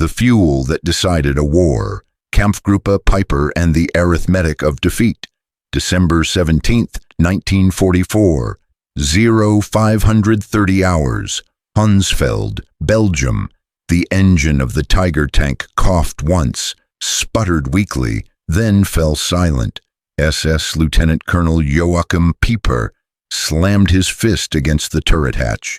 The Fuel That Decided a War, Kampfgruppe Peiper and the Arithmetic of Defeat, December 17, 1944, 0530 hours, Honsfeld, Belgium. The engine of the Tiger tank coughed once, sputtered weakly, then fell silent. SS Lieutenant Colonel Joachim Peiper slammed his fist against the turret hatch.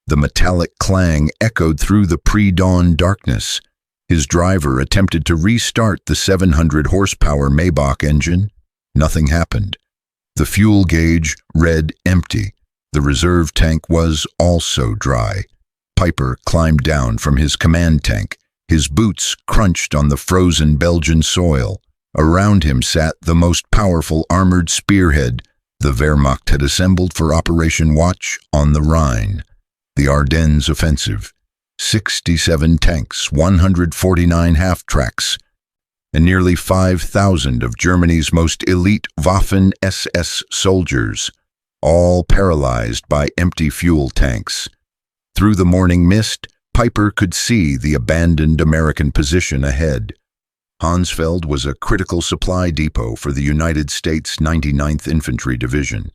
The metallic clang echoed through the pre-dawn darkness. His driver attempted to restart the 700-horsepower Maybach engine. Nothing happened. The fuel gauge read empty. The reserve tank was also dry. Peiper climbed down from his command tank. His boots crunched on the frozen Belgian soil. Around him sat the most powerful armored spearhead the Wehrmacht had assembled for Operation Watch on the Rhine. The Ardennes Offensive. 67 tanks, 149 half-tracks, and nearly 5,000 of Germany's most elite Waffen-SS soldiers, all paralyzed by empty fuel tanks. Through the morning mist, Peiper could see the abandoned American position ahead. Honsfeld was a critical supply depot for the United States 99th Infantry Division.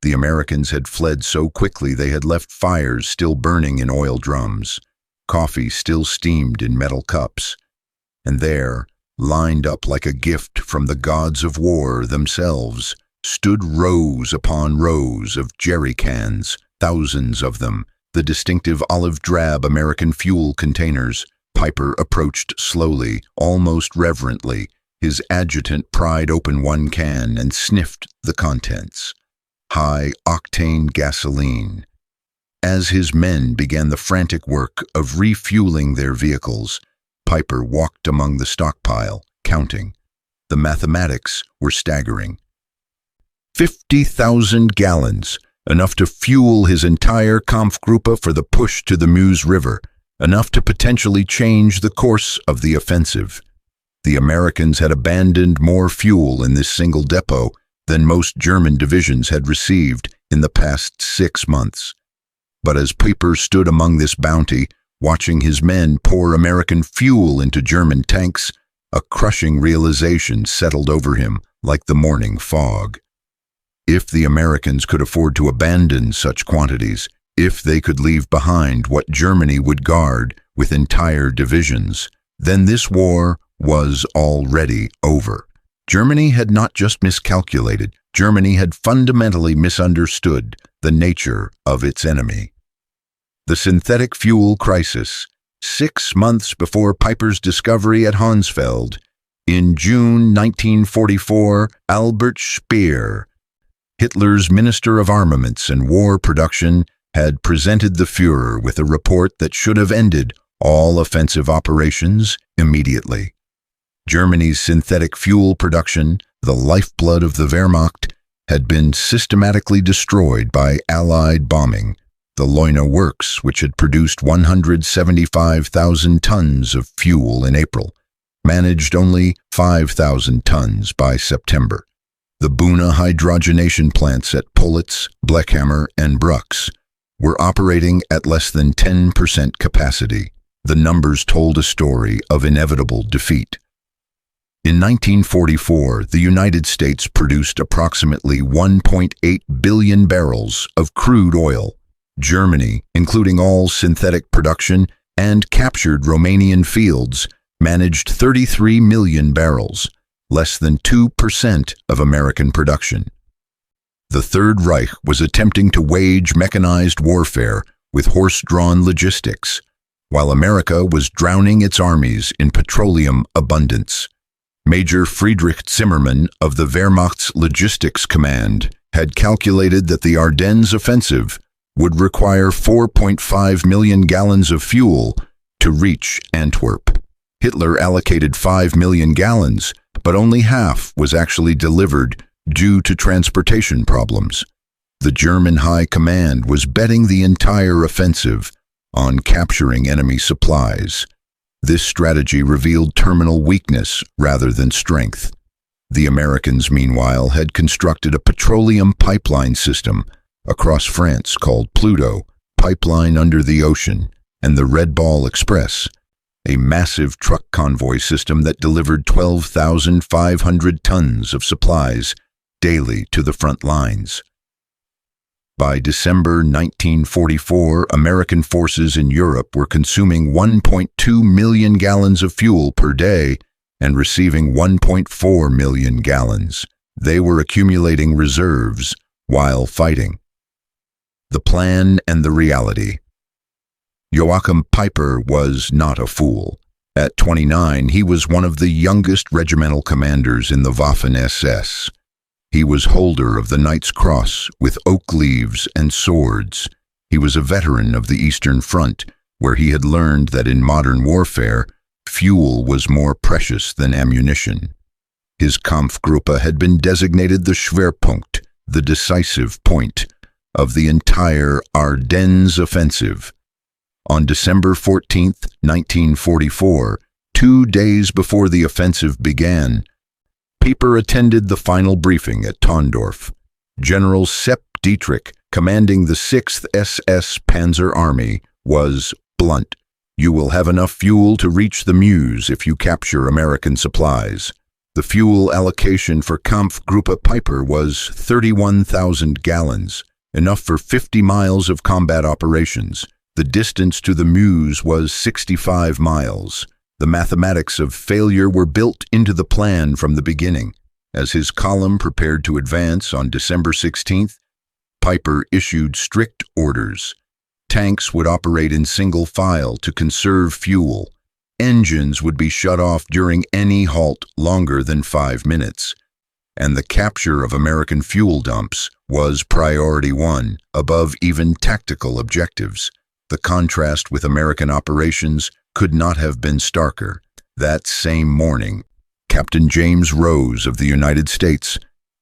The Americans had fled so quickly they had left fires still burning in oil drums. Coffee still steamed in metal cups. And there, lined up like a gift from the gods of war themselves, stood rows upon rows of jerry cans, thousands of them, the distinctive olive-drab American fuel containers. Peiper approached slowly, almost reverently. His adjutant pried open one can and sniffed the contents. High-octane gasoline. As his men began the frantic work of refueling their vehicles, Peiper walked among the stockpile, counting. The mathematics were staggering. 50,000 gallons, enough to fuel his entire Kampfgruppe for the push to the Meuse River, enough to potentially change the course of the offensive. The Americans had abandoned more fuel in this single depot than most German divisions had received in the past 6 months. But as Peiper stood among this bounty, watching his men pour American fuel into German tanks, a crushing realization settled over him like the morning fog. If the Americans could afford to abandon such quantities, if they could leave behind what Germany would guard with entire divisions, then this war was already over. Germany had not just miscalculated, Germany had fundamentally misunderstood the nature of its enemy. The synthetic fuel crisis, 6 months before Peiper's discovery at Honsfeld. In June 1944, Albert Speer, Hitler's Minister of Armaments and War Production, had presented the Führer with a report that should have ended all offensive operations immediately. Germany's synthetic fuel production, the lifeblood of the Wehrmacht, had been systematically destroyed by Allied bombing. The Leuna works, which had produced 175,000 tons of fuel in April, managed only 5,000 tons by September. The Buna hydrogenation plants at Politz, Bleckhammer, and Brux were operating at less than 10% capacity. The numbers told a story of inevitable defeat. In 1944, the United States produced approximately 1.8 billion barrels of crude oil. Germany, including all synthetic production and captured Romanian fields, managed 33 million barrels, less than 2% of American production. The Third Reich was attempting to wage mechanized warfare with horse-drawn logistics, while America was drowning its armies in petroleum abundance. Major Friedrich Zimmermann of the Wehrmacht's Logistics Command had calculated that the Ardennes offensive would require 4.5 million gallons of fuel to reach Antwerp. Hitler allocated 5 million gallons, but only half was actually delivered due to transportation problems. The German High Command was betting the entire offensive on capturing enemy supplies. This strategy revealed terminal weakness rather than strength. The Americans, meanwhile, had constructed a petroleum pipeline system across France called Pluto, Pipeline Under the Ocean, and the Red Ball Express. a massive truck convoy system that delivered 12,500 tons of supplies daily to the front lines. By December 1944, American forces in Europe were consuming 1.2 million gallons of fuel per day and receiving 1.4 million gallons. They were accumulating reserves while fighting. The plan and the reality. Joachim Peiper was not a fool. At 29, he was one of the youngest regimental commanders in the Waffen-SS. He was holder of the Knight's Cross with oak leaves and swords. He was a veteran of the Eastern Front, where he had learned that in modern warfare, fuel was more precious than ammunition. His Kampfgruppe had been designated the Schwerpunkt, the decisive point, of the entire Ardennes offensive. On December 14, 1944, 2 days before the offensive began, Peiper attended the final briefing at Tondorf. General Sepp Dietrich, commanding the 6th SS Panzer Army, was blunt. "You will have enough fuel to reach the Meuse if you capture American supplies." The fuel allocation for Kampfgruppe Peiper was 31,000 gallons, enough for 50 miles of combat operations. The distance to the Meuse was 65 miles. The mathematics of failure were built into the plan from the beginning. As his column prepared to advance on December 16th, Peiper issued strict orders. Tanks would operate in single file to conserve fuel. Engines would be shut off during any halt longer than 5 minutes. And the capture of American fuel dumps was priority one, above even tactical objectives. The contrast with American operations could not have been starker. That same morning, Captain James Rose of the United States,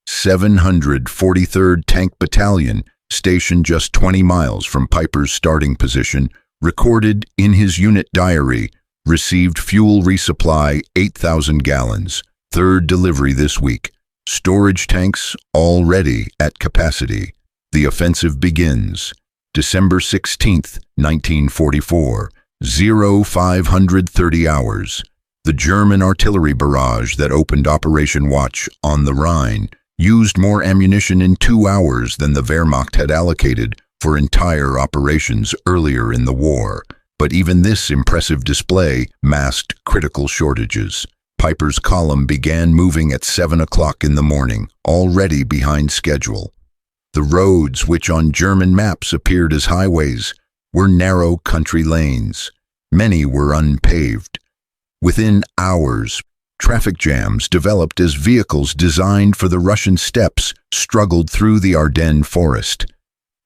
743rd Tank Battalion, stationed just 20 miles from Peiper's starting position, recorded in his unit diary, received fuel resupply 8,000 gallons, third delivery this week. Storage tanks already at capacity. The offensive begins. December 16th, 1944, 0530 hours. The German artillery barrage that opened Operation Watch on the Rhine used more ammunition in 2 hours than the Wehrmacht had allocated for entire operations earlier in the war. But even this impressive display masked critical shortages. Peiper's column began moving at 7 o'clock in the morning, already behind schedule. The roads, which on German maps appeared as highways, were narrow country lanes. Many were unpaved. Within hours, traffic jams developed as vehicles designed for the Russian steppes struggled through the Ardennes forest.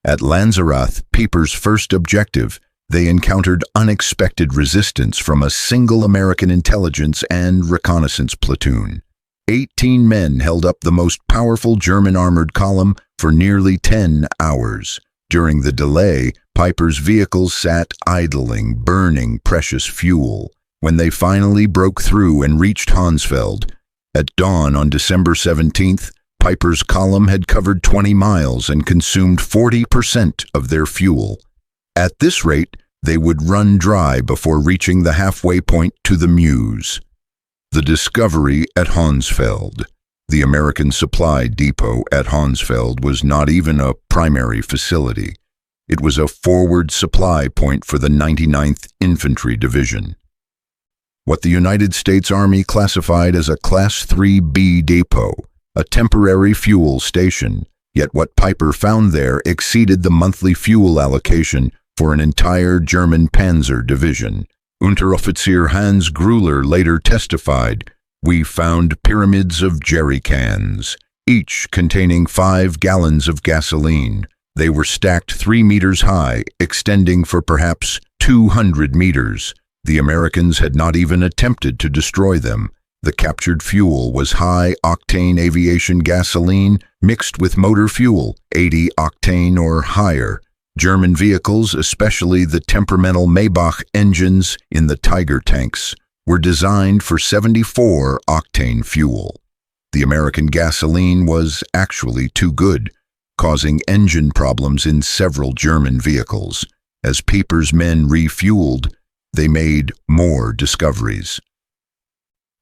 At Lanzerath, Peiper's first objective, they encountered unexpected resistance from a single American intelligence and reconnaissance platoon. 18 men held up the most powerful German armored column for nearly 10 hours. During the delay, Peiper's vehicles sat idling, burning precious fuel. When they finally broke through and reached Honsfeld, at dawn on December 17th, Peiper's column had covered 20 miles and consumed 40% of their fuel. At this rate, they would run dry before reaching the halfway point to the Meuse. The discovery at Honsfeld. The American supply depot at Honsfeld was not even a primary facility. It was a forward supply point for the 99th Infantry Division. What the United States Army classified as a Class 3B depot, a temporary fuel station, yet what Peiper found there exceeded the monthly fuel allocation for an entire German panzer division. Unteroffizier Hans Gruller later testified, "We found pyramids of jerry cans, each containing 5 gallons of gasoline. They were stacked 3 meters high, extending for perhaps 200 meters. The Americans had not even attempted to destroy them. The captured fuel was high-octane aviation gasoline mixed with motor fuel, 80 octane or higher. German vehicles, especially the temperamental Maybach engines in the Tiger tanks, were designed for 74 octane fuel. The American gasoline was actually too good, causing engine problems in several German vehicles. As Peiper's men refueled, they made more discoveries.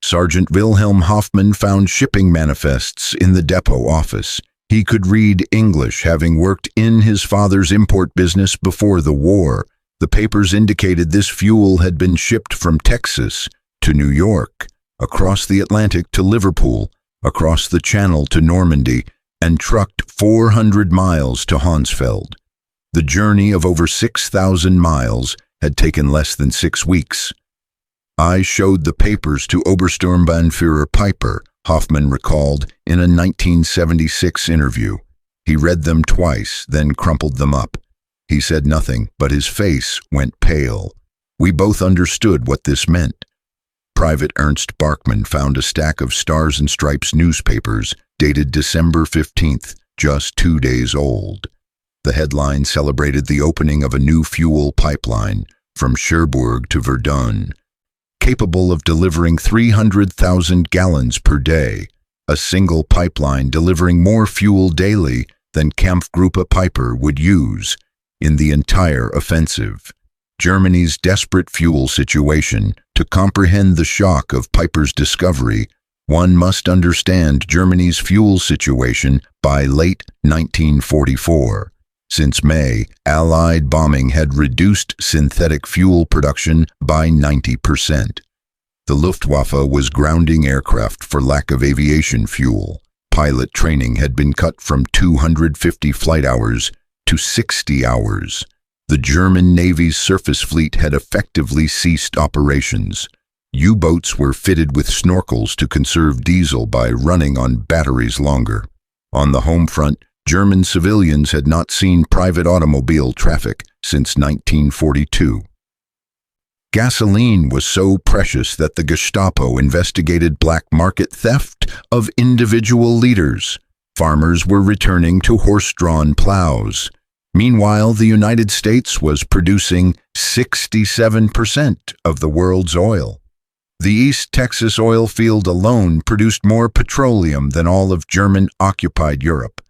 Sergeant Wilhelm Hoffmann found shipping manifests in the depot office. He could read English, having worked in his father's import business before the war. The papers indicated this fuel had been shipped from Texas to New York, across the Atlantic to Liverpool, across the Channel to Normandy, and trucked 400 miles to Honsfeld. The journey of over 6,000 miles had taken less than 6 weeks. I showed the papers to Obersturmbannführer Peiper, Hoffmann recalled in a 1976 interview. He read them twice, then crumpled them up. He said nothing, but his face went pale. We both understood what this meant. Private Ernst Barkman found a stack of Stars and Stripes newspapers dated December 15th, just 2 days old. The headline celebrated the opening of a new fuel pipeline from Cherbourg to Verdun, capable of delivering 300,000 gallons per day, a single pipeline delivering more fuel daily than Kampfgruppe Peiper would use in the entire offensive. Germany's desperate fuel situation. To comprehend the shock of Peiper's discovery, one must understand Germany's fuel situation by late 1944. Since May, Allied bombing had reduced synthetic fuel production by 90%. The Luftwaffe was grounding aircraft for lack of aviation fuel. Pilot training had been cut from 250 flight hours to 60 hours. The German Navy's surface fleet had effectively ceased operations. U-boats were fitted with snorkels to conserve diesel by running on batteries longer. On the home front, German civilians had not seen private automobile traffic since 1942. Gasoline was so precious that the Gestapo investigated black market theft of individual liters. Farmers were returning to horse-drawn plows. Meanwhile, the United States was producing 67% of the world's oil. The East Texas oil field alone produced more petroleum than all of German-occupied Europe.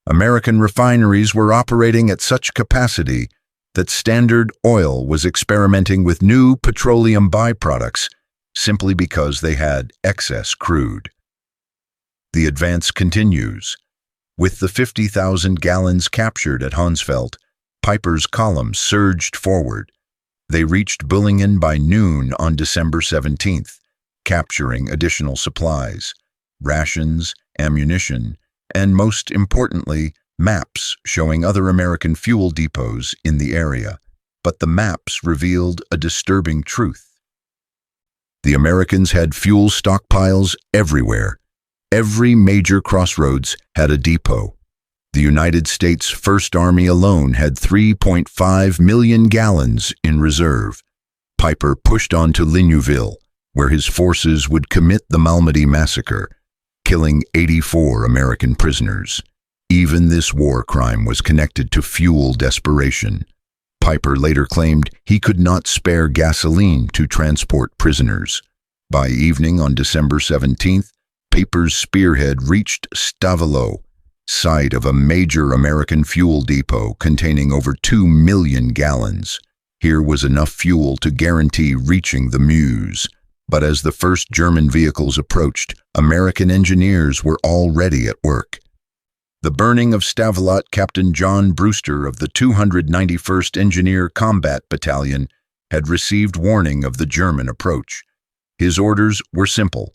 American refineries were operating at such capacity that Standard Oil was experimenting with new petroleum byproducts simply because they had excess crude. The advance continues. With the 50,000 gallons captured at Honsfeld, Peiper's column surged forward. They reached Bullingen by noon on December 17th, capturing additional supplies, rations, ammunition, and most importantly, maps showing other American fuel depots in the area. But the maps revealed a disturbing truth. The Americans had fuel stockpiles everywhere. Every major crossroads had a depot. The United States First Army alone had 3.5 million gallons in reserve. Peiper pushed on to Ligneville, where his forces would commit the Malmedy massacre, killing 84 American prisoners. Even this war crime was connected to fuel desperation. Peiper later claimed he could not spare gasoline to transport prisoners. By evening on December 17th, Peiper's spearhead reached Stavelot, site of a major American fuel depot containing over 2 million gallons. Here was enough fuel to guarantee reaching the Meuse. But as the first German vehicles approached, American engineers were already at work. The burning of Stavelot, Captain John Brewster of the 291st Engineer Combat Battalion had received warning of the German approach. His orders were simple: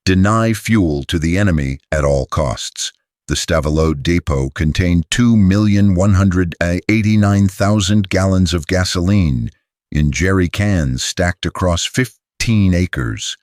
deny fuel to the enemy at all costs. The Stavelot depot contained 2,189,000 gallons of gasoline in jerry cans stacked across 15 acres.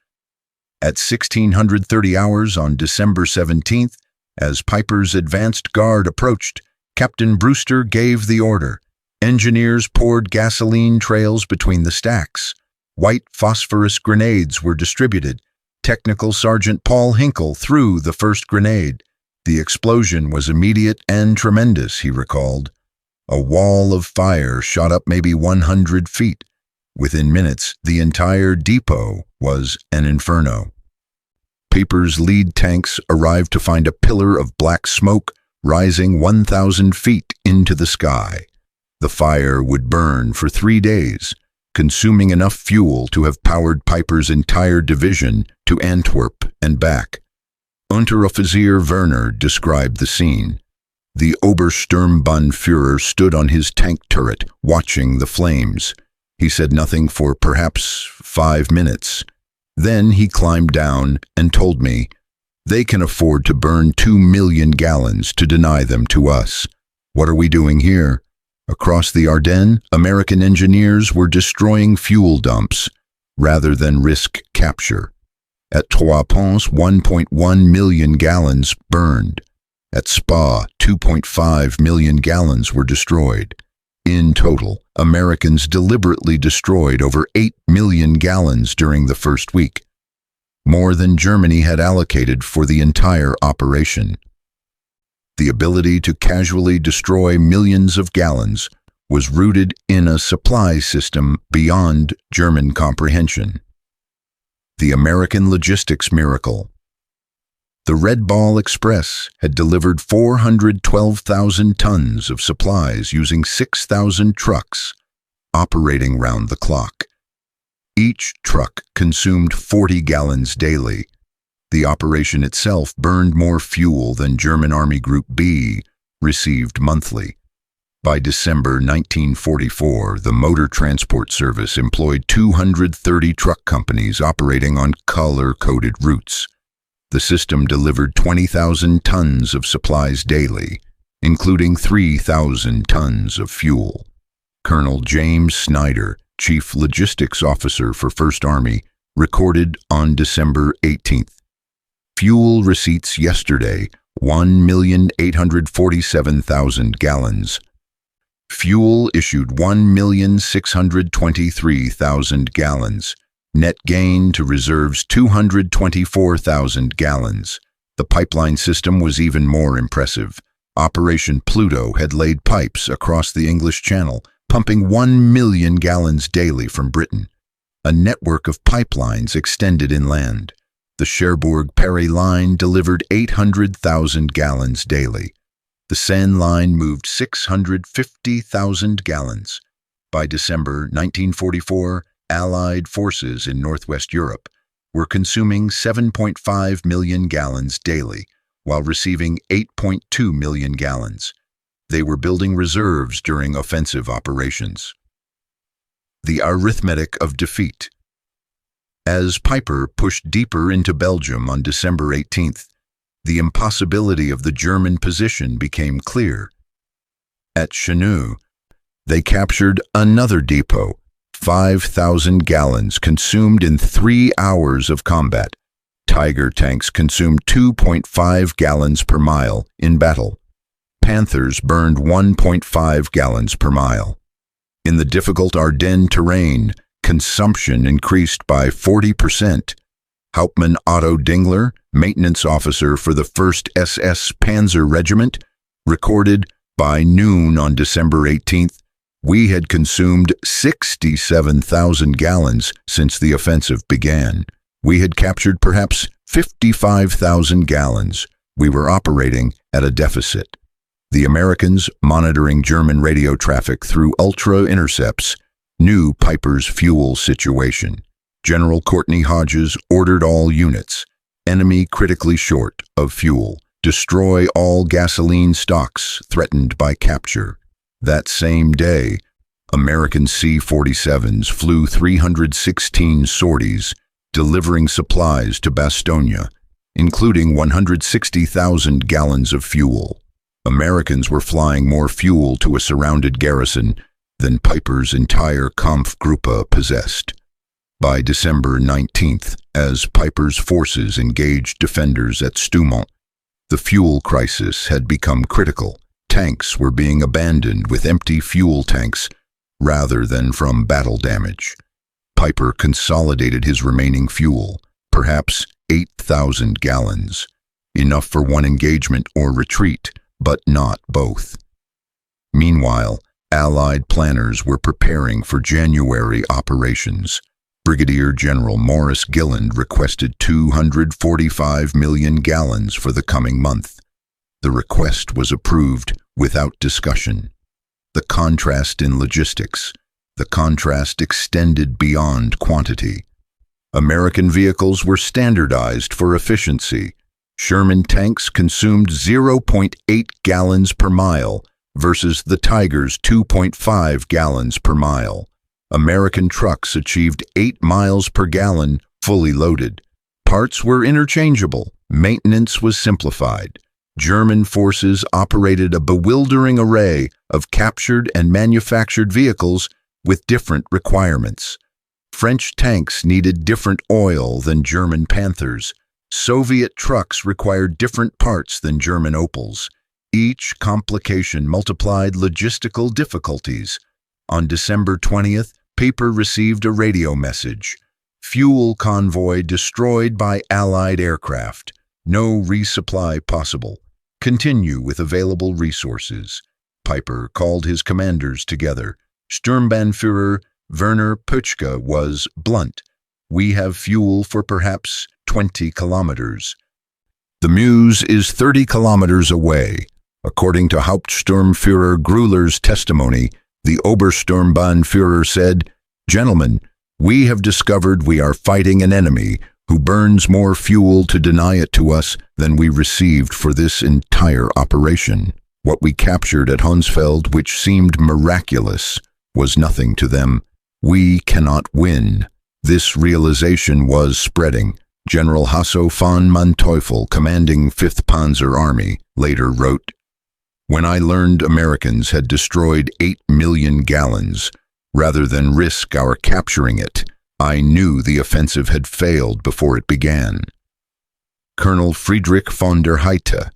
At 1630 hours on December 17th, as Peiper's advanced guard approached, Captain Brewster gave the order. Engineers poured gasoline trails between the stacks. White phosphorus grenades were distributed. Technical Sergeant Paul Hinkle threw the first grenade. The explosion was immediate and tremendous, he recalled. A wall of fire shot up maybe 100 feet. Within minutes, the entire depot was an inferno. Peiper's lead tanks arrived to find a pillar of black smoke rising 1,000 feet into the sky. The fire would burn for 3 days, consuming enough fuel to have powered Peiper's entire division to Antwerp and back. Unteroffizier Werner described the scene. The Obersturmbannführer stood on his tank turret, watching the flames. He said nothing for perhaps 5 minutes. Then he climbed down and told me, "They can afford to burn 2 million gallons to deny them to us. What are we doing here?" Across the Ardennes, American engineers were destroying fuel dumps rather than risk capture. At Trois Ponts, 1.1 million gallons burned. At Spa, 2.5 million gallons were destroyed. In total, Americans deliberately destroyed over 8 million gallons during the first week, more than Germany had allocated for the entire operation. The ability to casually destroy millions of gallons was rooted in a supply system beyond German comprehension. The American logistics miracle. The Red Ball Express had delivered 412,000 tons of supplies using 6,000 trucks, operating round the clock. Each truck consumed 40 gallons daily. The operation itself burned more fuel than German Army Group B received monthly. By December 1944, the Motor Transport Service employed 230 truck companies operating on color-coded routes. The system delivered 20,000 tons of supplies daily, including 3,000 tons of fuel. Colonel James Snyder, Chief Logistics Officer for 1st Army, recorded on December 18th. Fuel receipts yesterday, 1,847,000 gallons. Fuel issued 1,623,000 gallons. Net gain to reserves 224,000 gallons. The pipeline system was even more impressive. Operation Pluto had laid pipes across the English Channel, pumping 1 million gallons daily from Britain. A network of pipelines extended inland. The Cherbourg-Paris line delivered 800,000 gallons daily. The Seine line moved 650,000 gallons. By December 1944, Allied forces in Northwest Europe were consuming 7.5 million gallons daily, while receiving 8.2 million gallons. They were building reserves during offensive operations. The Arithmetic of Defeat. As Peiper pushed deeper into Belgium on December 18th, the impossibility of the German position became clear. At Cheneux, they captured another depot, 5,000 gallons consumed in 3 hours of combat. Tiger tanks consumed 2.5 gallons per mile in battle. Panthers burned 1.5 gallons per mile. In the difficult Ardennes terrain, consumption increased by 40%. Hauptmann Otto Dingler, maintenance officer for the 1st SS Panzer Regiment, recorded, by noon on December 18th, we had consumed 67,000 gallons since the offensive began. We had captured perhaps 55,000 gallons. We were operating at a deficit. The Americans, monitoring German radio traffic through ultra-intercepts, knew Peiper's fuel situation. General Courtney Hodges ordered all units, enemy critically short of fuel, destroy all gasoline stocks threatened by capture. That same day, American C-47s flew 316 sorties, delivering supplies to Bastogne, including 160,000 gallons of fuel. Americans were flying more fuel to a surrounded garrison than Peiper's entire Kampfgruppe possessed. By December 19th, as Peiper's forces engaged defenders at Stoumont, the fuel crisis had become critical. Tanks were being abandoned with empty fuel tanks rather than from battle damage. Peiper consolidated his remaining fuel, perhaps 8,000 gallons, enough for one engagement or retreat, but not both. Meanwhile, Allied planners were preparing for January operations. Brigadier General Maurice Gilland requested 245 million gallons for the coming month. The request was approved without discussion. The contrast in logistics. The contrast extended beyond quantity. American vehicles were standardized for efficiency. Sherman tanks consumed 0.8 gallons per mile versus the Tiger's 2.5 gallons per mile. American trucks achieved 8 miles per gallon fully loaded. Parts were interchangeable. Maintenance was simplified. German forces operated a bewildering array of captured and manufactured vehicles with different requirements. French tanks needed different oil than German Panthers. Soviet trucks required different parts than German Opels. Each complication multiplied logistical difficulties. On December 20th, Peiper received a radio message. Fuel convoy destroyed by Allied aircraft. No resupply possible. Continue with available resources. Peiper called his commanders together. Sturmbannführer Werner Pötschke was blunt. We have fuel for perhaps 20 kilometers. The Meuse is 30 kilometers away. According to Hauptsturmführer Grüller's testimony, the Obersturmbannführer said, "Gentlemen, we have discovered we are fighting an enemy who burns more fuel to deny it to us than we received for this entire operation. What we captured at Honsfeld, which seemed miraculous, was nothing to them. We cannot win." This realization was spreading. General Hasso von Manteuffel, commanding 5th Panzer Army, later wrote, "When I learned Americans had destroyed 8 million gallons, rather than risk our capturing it, I knew the offensive had failed before it began." Colonel Friedrich von der Heydte,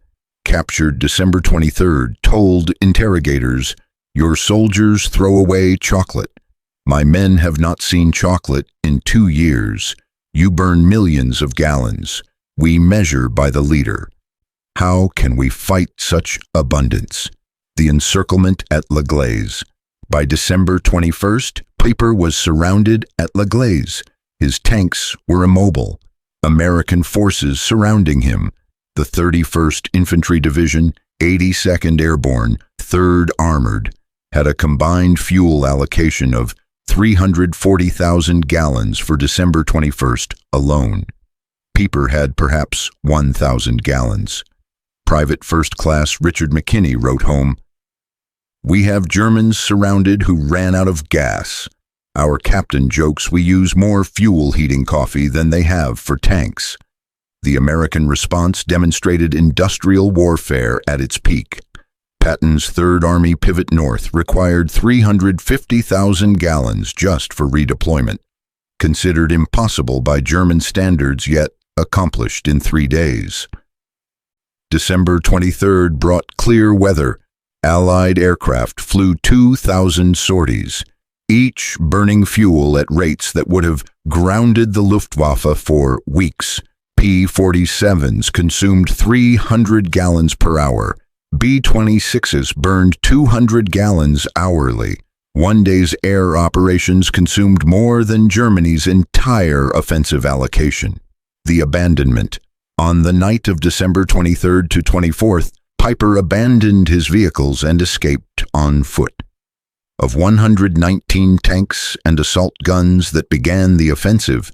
captured December 23rd, told interrogators, "Your soldiers throw away chocolate. My men have not seen chocolate in 2 years. You burn millions of gallons. We measure by the liter. How can we fight such abundance?" The encirclement at La Glaise. By December 21st, Peiper was surrounded at La Glaise. His tanks were immobile. American forces surrounding him. The 31st Infantry Division, 82nd Airborne, 3rd Armored, had a combined fuel allocation of 340,000 gallons for December 21st alone. Peiper had perhaps 1,000 gallons. Private First Class Richard McKinney wrote home, "We have Germans surrounded who ran out of gas. Our captain jokes we use more fuel heating coffee than they have for tanks." The American response demonstrated industrial warfare at its peak. Patton's 3rd Army pivot north required 350,000 gallons just for redeployment, considered impossible by German standards yet accomplished in 3 days. December 23rd brought clear weather. Allied aircraft flew 2,000 sorties, each burning fuel at rates that would have grounded the Luftwaffe for weeks. P-47s consumed 300 gallons per hour. B-26s burned 200 gallons hourly. One day's air operations consumed more than Germany's entire offensive allocation. The abandonment. On the night of December 23rd to 24th, Peiper abandoned his vehicles and escaped on foot. Of 119 tanks and assault guns that began the offensive,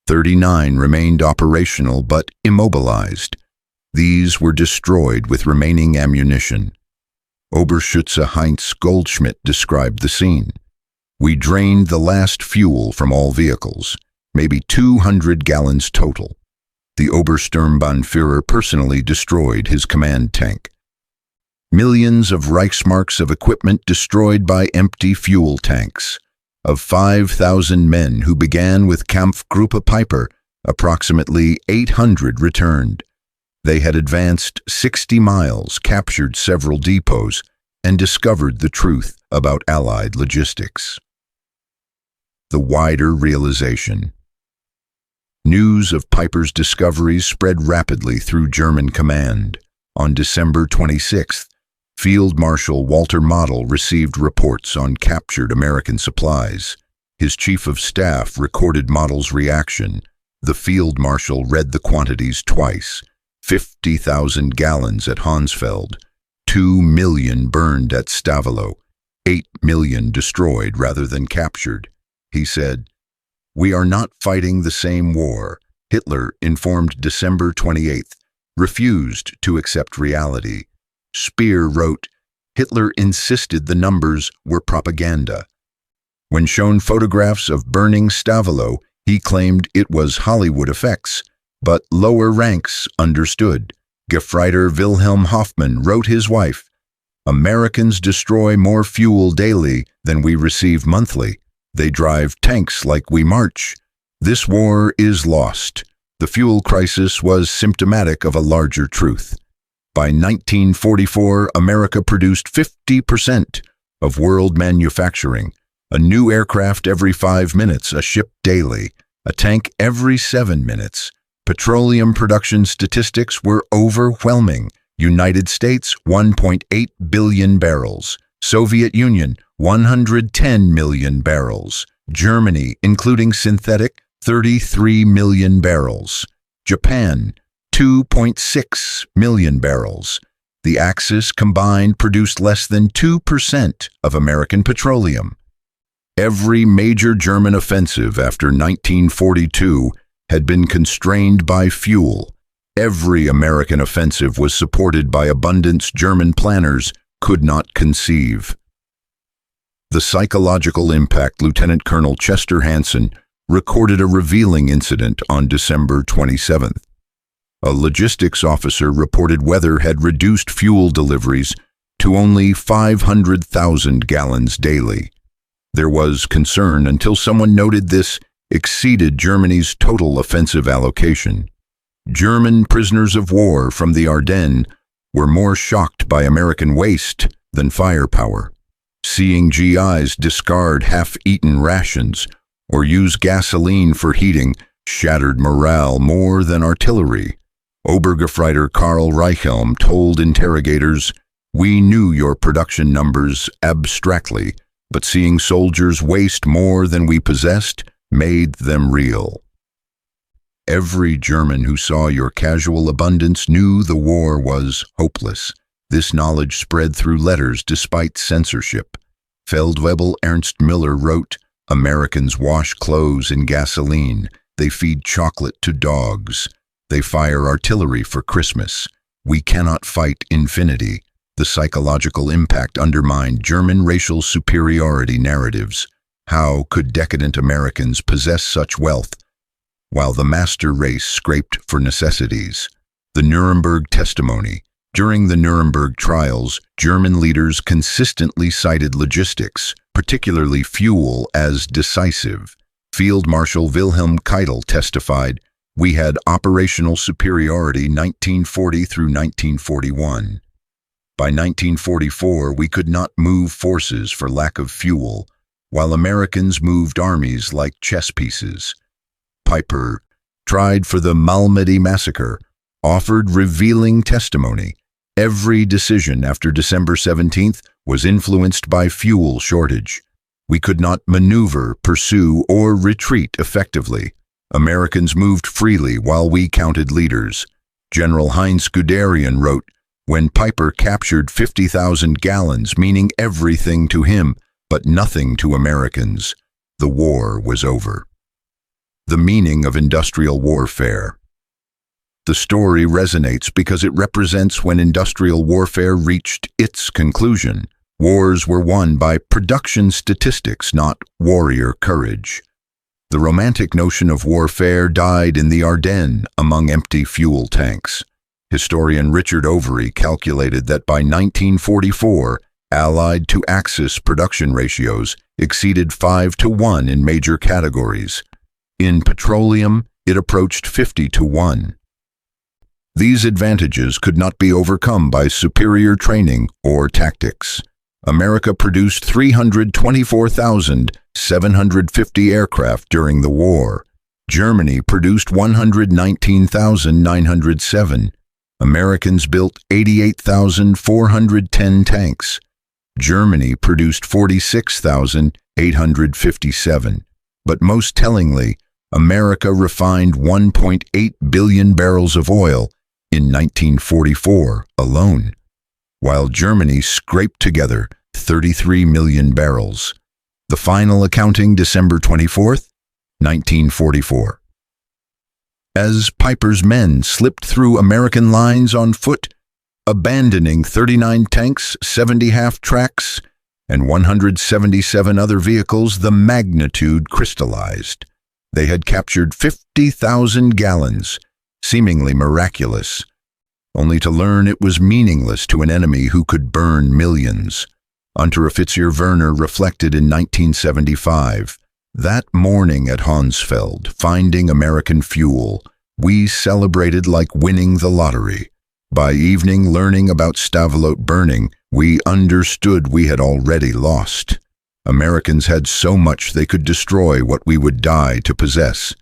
39 remained operational but immobilized. These were destroyed with remaining ammunition. Oberschütze Heinz Goldschmidt described the scene. "We drained the last fuel from all vehicles, maybe 200 gallons total. The Obersturmbannführer personally destroyed his command tank. Millions of Reichsmarks of equipment destroyed by empty fuel tanks. Of 5,000 men who began with Kampfgruppe Peiper, approximately 800 returned. They had advanced 60 miles, captured several depots, and discovered the truth about Allied logistics." The wider realization. News of Peiper's discoveries spread rapidly through German command. On December 26th, Field Marshal Walter Model received reports on captured American supplies. His chief of staff recorded Model's reaction. The Field Marshal read the quantities twice: 50,000 gallons at Honsfeld, 2 million burned at Stavelot. 8 million destroyed rather than captured. He said, "We are not fighting the same war." Hitler, informed December 28th, refused to accept reality. Speer wrote, Hitler insisted the numbers were propaganda. When shown photographs of burning Stavelot, he claimed it was Hollywood effects, but lower ranks understood. Gefreiter Wilhelm Hoffmann wrote his wife, "Americans destroy more fuel daily than we receive monthly. They drive tanks like we march. This war is lost." The fuel crisis was symptomatic of a larger truth. By 1944, America produced 50% of world manufacturing, a new aircraft every 5 minutes, a ship daily, a tank every 7 minutes. Petroleum production statistics were overwhelming. United States, 1.8 billion barrels. Soviet Union, 110 million barrels. Germany, including synthetic, 33 million barrels. Japan, 2.6 million barrels. The Axis combined produced less than 2% of American petroleum. Every major German offensive after 1942 had been constrained by fuel. Every American offensive was supported by abundance German planners could not conceive. The psychological impact. Lieutenant Colonel Chester Hansen recorded a revealing incident on December 27th. A logistics officer reported weather had reduced fuel deliveries to only 500,000 gallons daily. There was concern until someone noted this exceeded Germany's total offensive allocation. German prisoners of war from the Ardennes were more shocked by American waste than firepower. Seeing GIs discard half-eaten rations or use gasoline for heating shattered morale more than artillery. Obergefreiter Karl Reichelm told interrogators, "We knew your production numbers abstractly, but seeing soldiers waste more than we possessed made them real." Every German who saw your casual abundance knew the war was hopeless. This knowledge spread through letters despite censorship. Feldwebel Ernst Miller wrote, "Americans wash clothes in gasoline. They feed chocolate to dogs. They fire artillery for Christmas. We cannot fight infinity." The psychological impact undermined German racial superiority narratives. How could decadent Americans possess such wealth while the master race scraped for necessities? The Nuremberg testimony. During the Nuremberg trials, German leaders consistently cited logistics, particularly fuel, as decisive. Field Marshal Wilhelm Keitel testified, "We had operational superiority 1940 through 1941. By 1944, we could not move forces for lack of fuel, while Americans moved armies like chess pieces." Peiper, tried for the Malmedy massacre, offered revealing testimony. Every decision after December 17th was influenced by fuel shortage. We could not maneuver, pursue, or retreat effectively. Americans moved freely while we counted leaders. General Heinz Guderian wrote, "When Peiper captured 50,000 gallons, meaning everything to him, but nothing to Americans, the war was over." The meaning of industrial warfare. The story resonates because it represents when industrial warfare reached its conclusion. Wars were won by production statistics, not warrior courage. The romantic notion of warfare died in the Ardennes among empty fuel tanks. Historian Richard Overy calculated that by 1944, Allied to Axis production ratios exceeded 5-to-1 in major categories. In petroleum, it approached 50-to-1. These advantages could not be overcome by superior training or tactics. America produced 324,750 aircraft during the war. Germany produced 119,907. Americans built 88,410 tanks. Germany produced 46,857. But most tellingly, America refined 1.8 billion barrels of oil in 1944 alone, while Germany scraped together 33 million barrels. The final accounting December 24th, 1944. As Peiper's men slipped through American lines on foot, abandoning 39 tanks, 70 half-tracks, and 177 other vehicles, the magnitude crystallized. They had captured 50,000 gallons, seemingly miraculous, only to learn it was meaningless to an enemy who could burn millions. Unteroffizier Werner reflected in 1975, "That morning at Honsfeld, finding American fuel, we celebrated like winning the lottery. By evening, learning about Stavelot burning, we understood we had already lost. Americans had so much they could destroy what we would die to possess."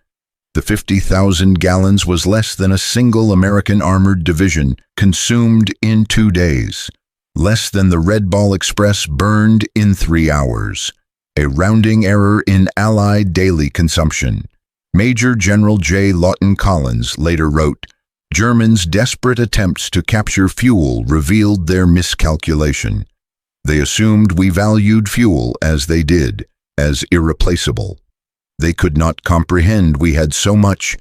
The 50,000 gallons was less than a single American armored division consumed in 2 days. Less than the Red Ball Express burned in 3 hours. A rounding error in Allied daily consumption. Major General J. Lawton Collins later wrote, "Germans' desperate attempts to capture fuel revealed their miscalculation. They assumed we valued fuel as they did, as irreplaceable. They could not comprehend we had so much.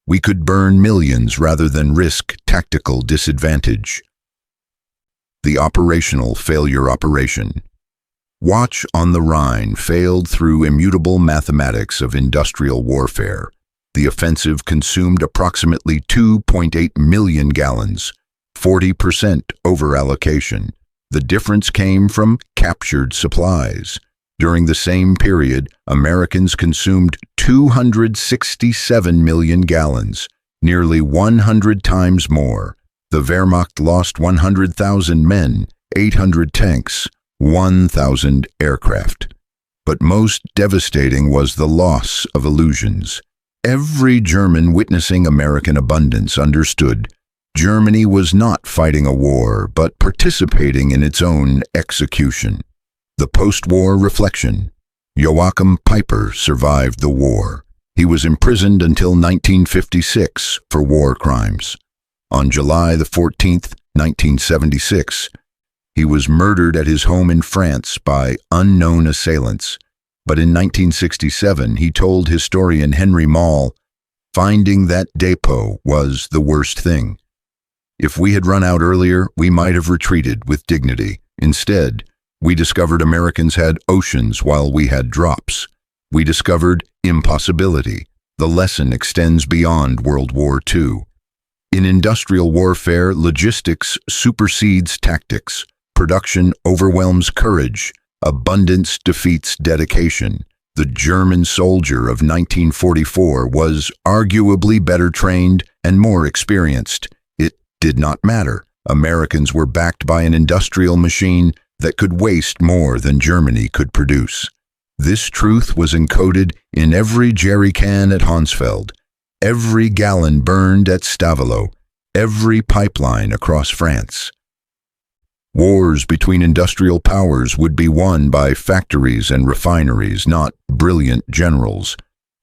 We could burn millions rather than risk tactical disadvantage." The operational failure operation. Watch on the Rhine failed through immutable mathematics of industrial warfare. The offensive consumed approximately 2.8 million gallons, 40% over-allocation. The difference came from captured supplies. During the same period, Americans consumed 267 million gallons, nearly 100 times more. The Wehrmacht lost 100,000 men, 800 tanks, 1,000 aircraft. But most devastating was the loss of illusions. Every German witnessing American abundance understood Germany was not fighting a war, but participating in its own execution. The post-war reflection. Joachim Peiper survived the war. He was imprisoned until 1956 for war crimes. On July the 14th, 1976, he was murdered at his home in France by unknown assailants. But in 1967, he told historian Henry Moll, "Finding that depot was the worst thing. If we had run out earlier, we might have retreated with dignity. Instead, we discovered Americans had oceans while we had drops. We discovered impossibility. The lesson extends beyond World War II. In industrial warfare, logistics supersedes tactics. Production overwhelms courage. Abundance defeats dedication. The German soldier of 1944 was arguably better trained and more experienced. It did not matter. Americans were backed by an industrial machine that could waste more than Germany could produce. This truth was encoded in every jerry can at Honsfeld, every gallon burned at Stavelot, every pipeline across France. Wars between industrial powers would be won by factories and refineries, not brilliant generals.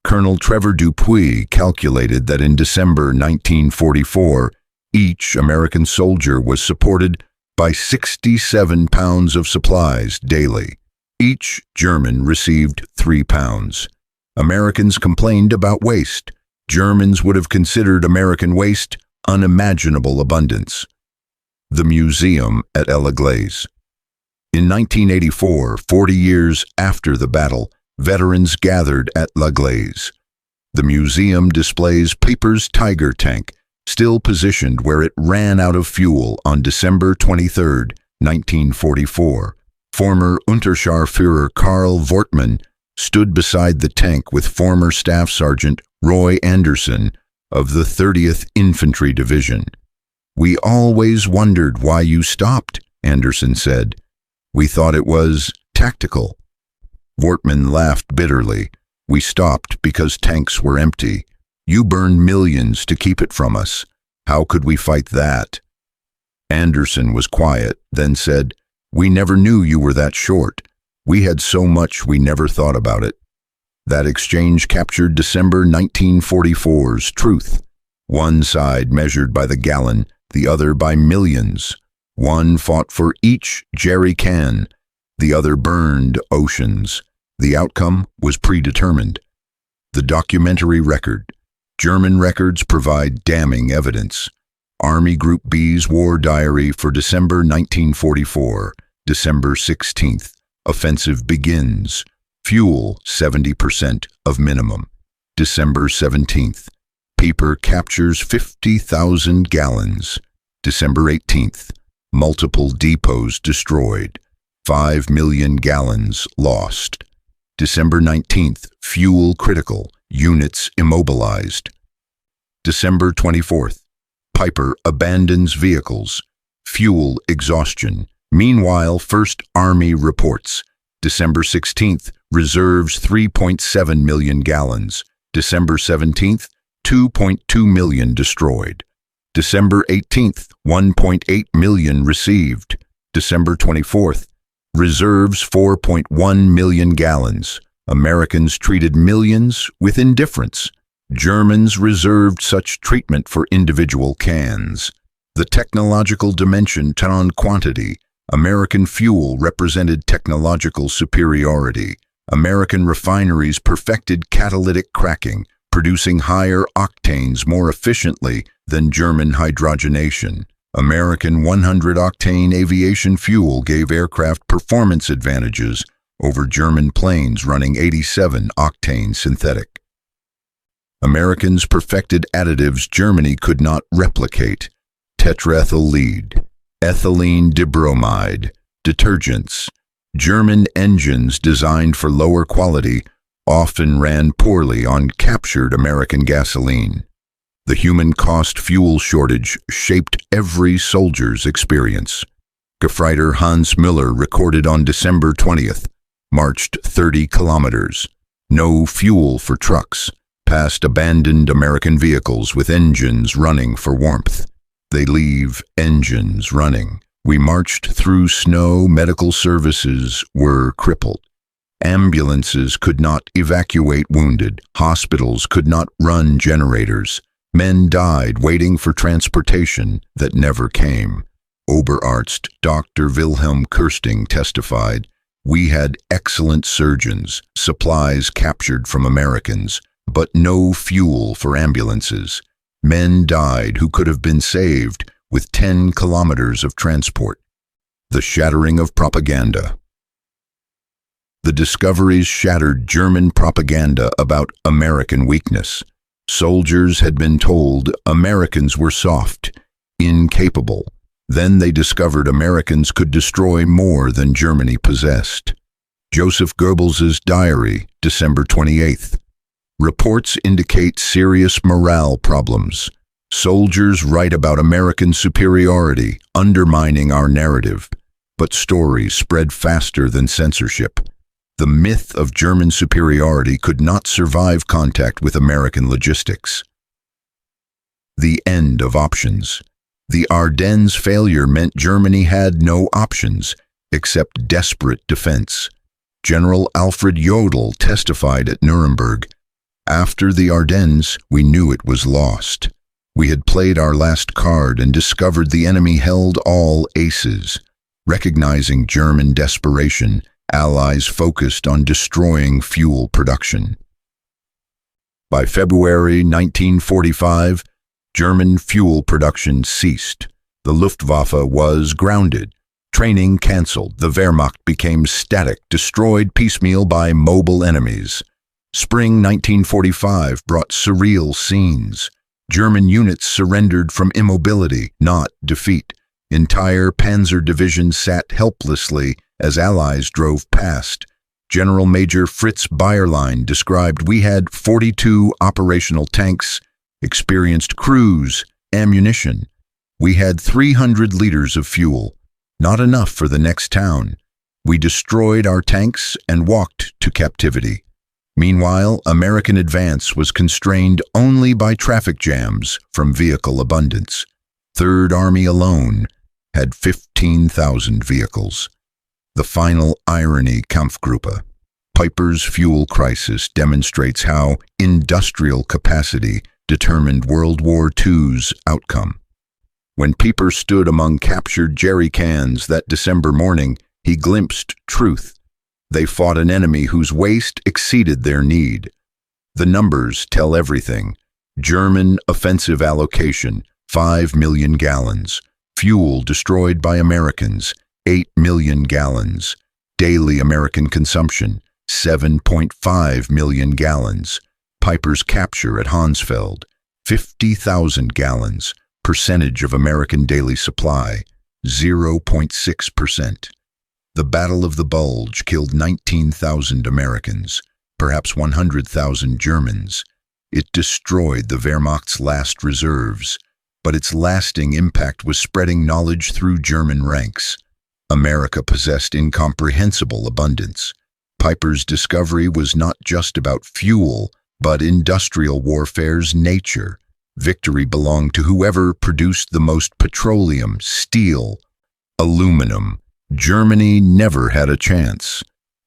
Colonel Trevor Dupuy calculated that in December 1944, each American soldier was supported by 67 pounds of supplies daily. Each German received 3 pounds. Americans complained about waste. Germans would have considered American waste unimaginable abundance. The Museum at Glaise. In 1984, 40 years after the battle, veterans gathered at Glaise. The museum displays Peiper's Tiger tank, still positioned where it ran out of fuel on December 23, 1944. Former Unterscharführer Karl Wortmann stood beside the tank with former Staff Sergeant Roy Anderson of the 30th Infantry Division. "We always wondered why you stopped," Anderson said. "We thought it was tactical." Wortmann laughed bitterly. "We stopped because tanks were empty. You burned millions to keep it from us. How could we fight that?" Anderson was quiet, then said, "We never knew you were that short. We had so much we never thought about it." That exchange captured December 1944's truth. One side measured by the gallon, the other by millions. One fought for each jerry can, The other burned oceans. The outcome was predetermined. The documentary record. German records provide damning evidence. Army Group B's War Diary for December 1944, December 16th. Offensive begins. Fuel 70% of minimum. December 17th. Peiper captures 50,000 gallons. December 18th. Multiple depots destroyed. 5 million gallons lost. December 19th. Fuel critical. Units immobilized. December 24th. Peiper abandons vehicles. Fuel exhaustion. Meanwhile, First Army reports. December 16th. Reserves 3.7 million gallons. December 17th. 2.2 million destroyed. December 18th. 1.8 million received. December 24th. Reserves 4.1 million gallons. Americans treated millions with indifference. Germans reserved such treatment for individual cans. The technological dimension on quantity. American fuel represented technological superiority. American refineries perfected catalytic cracking, producing higher octanes more efficiently than German hydrogenation. American 100-octane aviation fuel gave aircraft performance advantages over German planes running 87-octane synthetic. Americans perfected additives Germany could not replicate. Tetraethyl lead, ethylene dibromide, detergents. German engines designed for lower quality often ran poorly on captured American gasoline. The human cost fuel shortage shaped every soldier's experience. Gefreiter Hans Müller recorded on December 20th, marched 30 kilometers. No fuel for trucks, past abandoned American vehicles with engines running for warmth. They leave engines running. We marched through snow. Medical services were crippled. Ambulances could not evacuate wounded. Hospitals could not run generators. Men died waiting for transportation that never came. Oberarzt Dr. Wilhelm Kirsting testified, "We had excellent surgeons, supplies captured from Americans, but no fuel for ambulances. Men died who could have been saved with 10 kilometers of transport." The shattering of propaganda. The discoveries shattered German propaganda about American weakness. Soldiers had been told Americans were soft, incapable. Then they discovered Americans could destroy more than Germany possessed. Joseph Goebbels's diary, December 28th. Reports indicate serious morale problems. Soldiers write about American superiority, undermining our narrative. But stories spread faster than censorship. The myth of German superiority could not survive contact with American logistics. The end of options. The Ardennes failure meant Germany had no options except desperate defense. General Alfred Jodl testified at Nuremberg, "After the Ardennes, we knew it was lost. We had played our last card and discovered the enemy held all aces." Recognizing German desperation, Allies focused on destroying fuel production. By February 1945, German fuel production ceased. The Luftwaffe was grounded. Training canceled. The Wehrmacht became static, destroyed piecemeal by mobile enemies. Spring 1945 brought surreal scenes. German units surrendered from immobility, not defeat. Entire panzer divisions sat helplessly as Allies drove past. General Major Fritz Bayerlein described, "We had 42 operational tanks, experienced crews, ammunition. We had 300 liters of fuel, not enough for the next town. We destroyed our tanks and walked to captivity." Meanwhile, American advance was constrained only by traffic jams from vehicle abundance. Third Army alone had 15,000 vehicles. The final irony. Kampfgruppe Peiper's fuel crisis demonstrates how industrial capacity determined World War II's outcome. When Peiper stood among captured jerry cans that December morning, he glimpsed truth. They fought an enemy whose waste exceeded their need. The numbers tell everything. German offensive allocation, 5 million gallons. Fuel destroyed by Americans, 8 million gallons. Daily American consumption, 7.5 million gallons. Peiper's capture at Honsfeld, 50,000 gallons. Percentage of American daily supply, 0.6%. The Battle of the Bulge killed 19,000 Americans, perhaps 100,000 Germans. It destroyed the Wehrmacht's last reserves, but its lasting impact was spreading knowledge through German ranks. America possessed incomprehensible abundance. Peiper's discovery was not just about fuel, but industrial warfare's nature. Victory belonged to whoever produced the most petroleum, steel, aluminum. Germany never had a chance.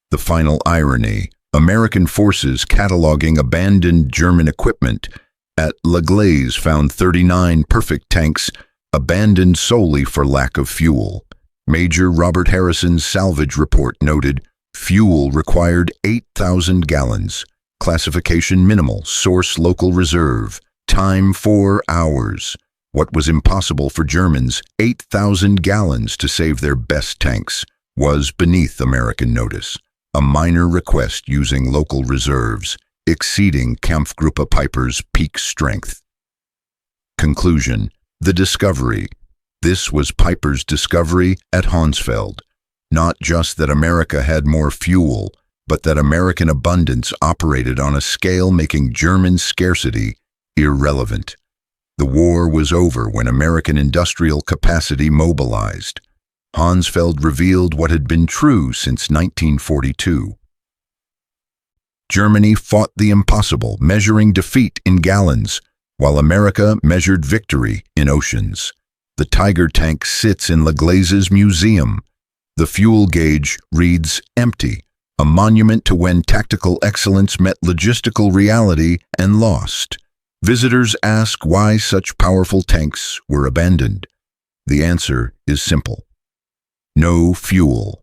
The final irony, American forces cataloging abandoned German equipment. At La Glaise found 39 perfect tanks abandoned solely for lack of fuel. Major Robert Harrison's salvage report noted, fuel required 8,000 gallons. Classification minimal, source local reserve. Time 4 hours. What was impossible for Germans, 8,000 gallons to save their best tanks, was beneath American notice. A minor request using local reserves, exceeding Kampfgruppe Peiper's peak strength. Conclusion: the discovery. This was Peiper's discovery at Honsfeld. Not just that America had more fuel, but that American abundance operated on a scale making German scarcity irrelevant. The war was over when American industrial capacity mobilized. Honsfeld revealed what had been true since 1942. Germany fought the impossible, measuring defeat in gallons, while America measured victory in oceans. The Tiger tank sits in La Glaise's museum. The fuel gauge reads empty, a monument to when tactical excellence met logistical reality and lost. Visitors ask why such powerful tanks were abandoned. The answer is simple: no fuel.